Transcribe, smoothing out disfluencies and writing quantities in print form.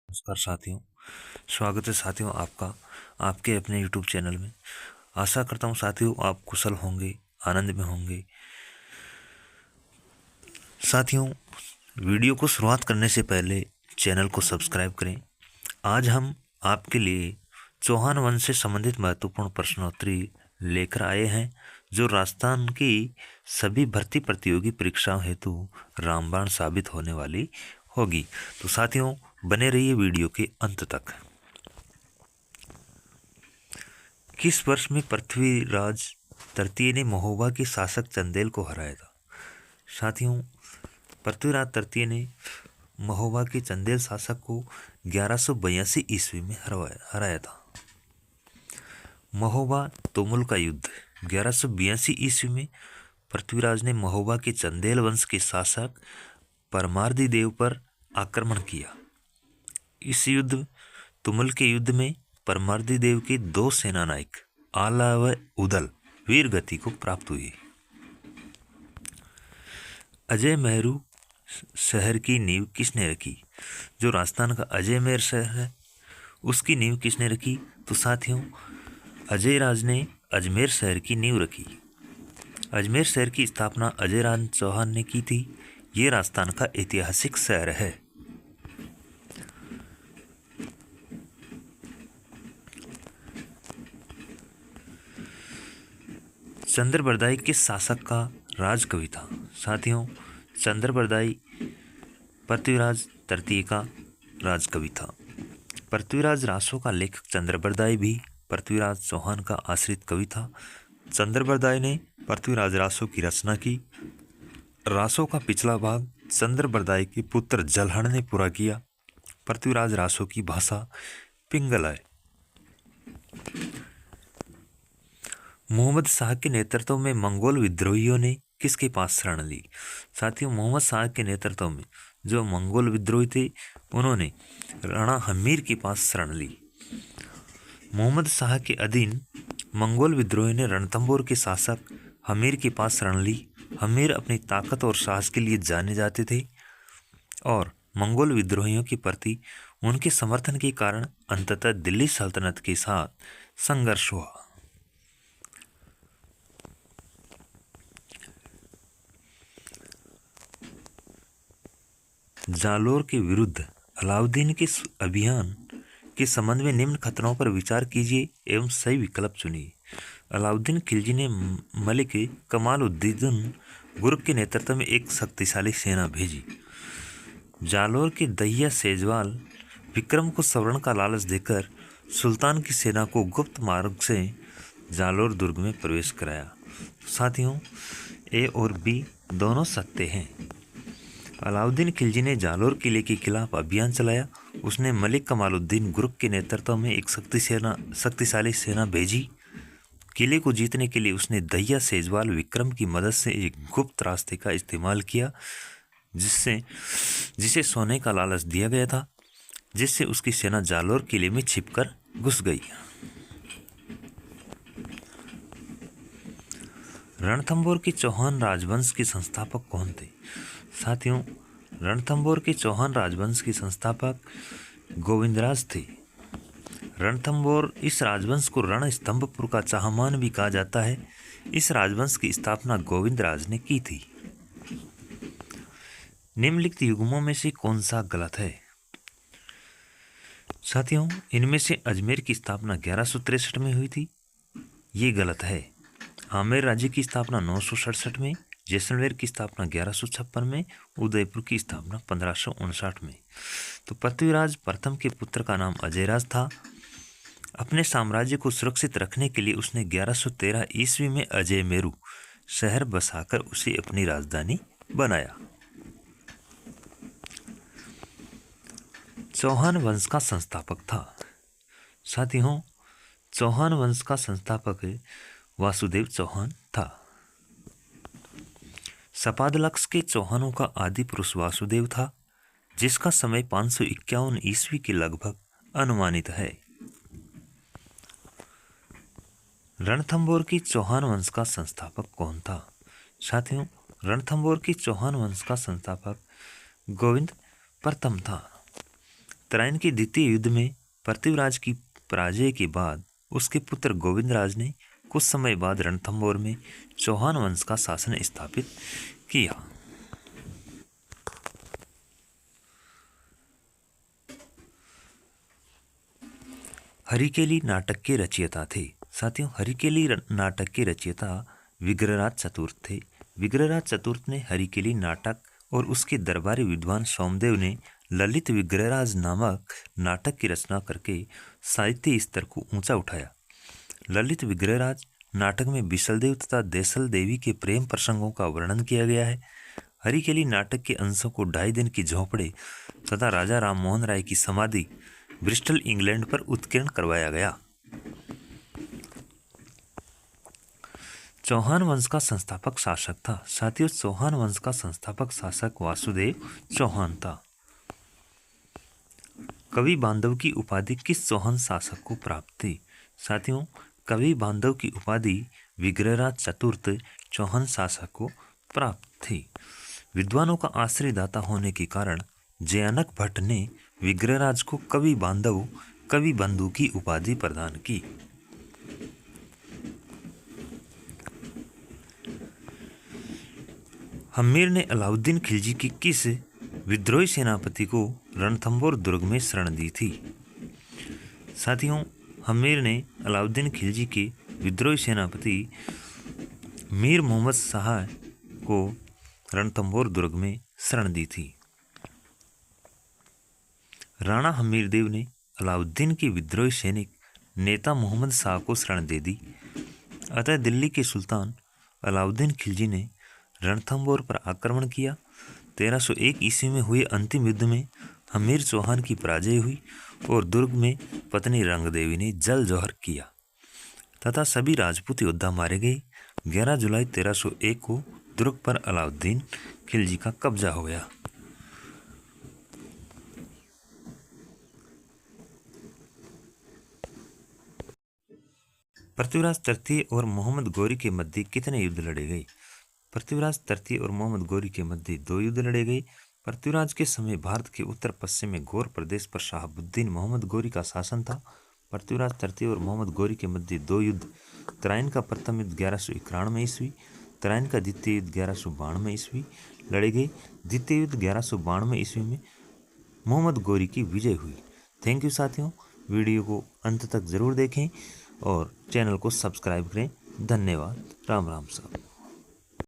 नमस्कार साथियों। स्वागत है साथियों आपका आपके अपने YouTube चैनल में। आशा करता हूँ साथियों आप कुशल होंगे, आनंद में होंगे। साथियों, वीडियो को शुरुआत करने से पहले चैनल को सब्सक्राइब करें। आज हम आपके लिए चौहान वंश से संबंधित महत्वपूर्ण प्रश्नोत्तरी लेकर आए हैं, जो राजस्थान की सभी भर्ती प्रतियोगी परीक्षाओं हेतु रामबाण साबित होने वाली होगी। तो साथियों, बने रहिए वीडियो के अंत तक। किस वर्ष में पृथ्वीराज तृतीय ने महोबा के शासक चंदेल को हराया था? साथियों, पृथ्वीराज तृतीय ने महोबा के चंदेल शासक को 1182 ईस्वी में हराया था। महोबा तुमुल का युद्ध 1182 ईस्वी में पृथ्वीराज ने महोबा के चंदेल वंश के शासक परमार्दी देव पर आक्रमण किया। इस युद्ध तुमुल के युद्ध में परमार्दी देव के दो सेनानायक आला व उदल वीर गति को प्राप्त हुई। अजय मेहरू शहर की नींव किसने रखी? जो राजस्थान का अजयमेर शहर है, उसकी नींव किसने रखी? तो साथियों, अजय राज ने अजमेर शहर की नींव रखी। अजमेर शहर की स्थापना अजय राज चौहान ने की थी। ये राजस्थान का ऐतिहासिक शहर है। चंद्रबरदाई किस शासक का राजकवि था? साथियों, चंद्रबरदाई पृथ्वीराज तृतीय का राजकवि था। पृथ्वीराज रासो का लेखक चंद्रबरदाई भी पृथ्वीराज चौहान का आश्रित कवि था। चंद्रबरदाई ने पृथ्वीराज रासो की रचना की। रासो का पिछला भाग चंद्रबरदाई के पुत्र जलहण ने पूरा किया। पृथ्वीराज रासो की भाषा पिंगल है। मोहम्मद शाह के नेतृत्व में मंगोल विद्रोहियों ने किसके पास शरण ली? साथियों, मोहम्मद शाह के नेतृत्व में जो मंगोल विद्रोही थे, उन्होंने राणा हमीर के पास शरण ली। मोहम्मद शाह के अधीन मंगोल विद्रोही ने रणथंभौर के शासक हमीर के पास शरण ली। हमीर अपनी ताकत और साहस के लिए जाने जाते थे और मंगोल विद्रोहियों के प्रति उनके समर्थन के कारण अंततः दिल्ली सल्तनत के साथ संघर्ष हुआ। जालोर के विरुद्ध अलाउद्दीन के अभियान के संबंध में निम्न खतरों पर विचार कीजिए एवं सही विकल्प चुनिए। अलाउद्दीन खिलजी ने मलिक कमालुद्दीन गुर्ग के नेतृत्व में एक शक्तिशाली सेना भेजी। जालोर के दहिया सेजवाल विक्रम को स्वर्ण का लालच देकर सुल्तान की सेना को गुप्त मार्ग से जालोर दुर्ग में प्रवेश कराया। साथियों, ए और बी दोनों सत्य हैं। अलाउद्दीन खिलजी ने जालोर किले के खिलाफ अभियान चलाया। उसने मलिक कमालुद्दीन गुर्ग के नेतृत्व में एक शक्तिशाली सेना भेजी। किले को जीतने के लिए उसने दहिया सेजवाल विक्रम की मदद से एक गुप्त रास्ते का इस्तेमाल किया, जिसे सोने का लालच दिया गया था, जिससे उसकी सेना जालोर किले में छिपकर घुस गई। रणथंभौर के चौहान राजवंश के संस्थापक कौन थे? साथियों, रणथंभौर के चौहान राजवंश के संस्थापक गोविंदराज थे। रणथंभौर इस राजवंश को रणस्तंभपुर का चाहमान भी कहा जाता है। इस राजवंश की स्थापना गोविंदराज ने की थी। निम्नलिखित युग्मों में से कौन सा गलत है? साथियों, इनमें से अजमेर की स्थापना 1163 में हुई थी, ये गलत है। आमेर राज्य की स्थापना 967 में, जैसलमेर की स्थापना 1156 में, उदयपुर की स्थापना 1559 में। तो पृथ्वीराज प्रथम के पुत्र का नाम अजयराज था। अपने साम्राज्य को सुरक्षित रखने के लिए उसने 1113 ईस्वी में अजय मेरू शहर बसाकर उसे अपनी राजधानी बनाया। चौहान वंश का संस्थापक था। साथियों, चौहान वंश का संस्थापक वासुदेव चौहान था। सपादलक्ष के चौहानों का आदि पुरुष वासुदेव था, जिसका समय 551 ईस्वी के लगभग अनुमानित है। रणथंभौर की चौहान वंश का संस्थापक कौन था? साथियों, रणथंभौर की चौहान वंश का संस्थापक गोविंद प्रथम था। तराइन के द्वितीय युद्ध में पृथ्वीराज की पराजय के बाद उसके पुत्र गोविंदराज ने कुछ समय बाद रणथंभौर में चौहान वंश का शासन स्थापित किया। हरिकेली नाटक के रचयिता थे। साथियों, हरिकेली नाटक के रचयिता विग्रहराज चतुर्थ थे। विग्रहराज चतुर्थ ने हरिकेली नाटक और उसके दरबारी विद्वान सोमदेव ने ललित विग्रहराज नामक नाटक की रचना करके साहित्य स्तर को ऊंचा उठाया। ललित विग्रहराज नाटक में बिसलदेव तथा देसल देवी के प्रेम प्रसंगों का वर्णन किया गया है। हरिकेली नाटक के अंशों को 2.5 दिन की झोंपड़े तथा राजा राममोहन राय की समाधि ब्रिस्टल इंग्लैंड पर उत्कीर्ण करवाया गया। चौहान वंश का संस्थापक शासक था। साथियों, चौहान वंश का संस्थापक शासक वासुदेव चौहान था। कवि बांधव की उपाधि किस चौहान शासक को प्राप्त थी? साथियों, कवि बांधव की उपाधि विग्रहराज चतुर्थ चौहान शासक को प्राप्त थी। विद्वानों का आश्रयदाता होने के कारण जयानक भट्ट ने विग्रहराज को कवि बांधव कवि बंधु की उपाधि प्रदान की। हम्मीर ने अलाउद्दीन खिलजी की किस विद्रोही सेनापति को रणथंभौर दुर्ग में शरण दी थी? साथियों, हम्मीर ने अलाउद्दीन खिलजी के विद्रोही सेनापति मीर मोहम्मद शाह को रणथंभौर दुर्ग में शरण दी थी। राणा हमीरदेव ने अलाउद्दीन के विद्रोही सैनिक नेता मोहम्मद शाह को शरण दे दी। अतः दिल्ली के सुल्तान अलाउद्दीन खिलजी ने रणथंभौर पर आक्रमण किया। 1301 ईस्वी में हुए अंतिम युद्ध में हमीर चौहान की पराजय हुई और दुर्ग में पत्नी रंगदेवी ने जल जौहर किया तथा सभी राजपूत योद्धा मारे गए। 11 जुलाई 1301 को दुर्ग पर अलाउद्दीन खिलजी का कब्जा हो गया। पृथ्वीराज तृतीय और मोहम्मद गौरी के मध्य कितने युद्ध लड़े गए? पृथ्वीराज तृतीय और मोहम्मद गौरी के मध्य 2 युद्ध लड़े गए। पृथ्वीराज के समय भारत के उत्तर पश्चिम में गौर प्रदेश पर शहाबुद्दीन मोहम्मद गौरी का शासन था। पृथ्वीराज तृतीय और मोहम्मद गौरी के मध्य 2 युद्ध, तराइन का प्रथम युद्ध 1191 ईस्वी, तराइन का द्वितीय युद्ध 1192 ईस्वी लड़े गए। द्वितीय युद्ध 1192 ईस्वी में मोहम्मद गौरी की विजय हुई। थैंक यू साथियों, वीडियो को अंत तक जरूर देखें और चैनल को सब्सक्राइब करें। धन्यवाद। राम राम साहब।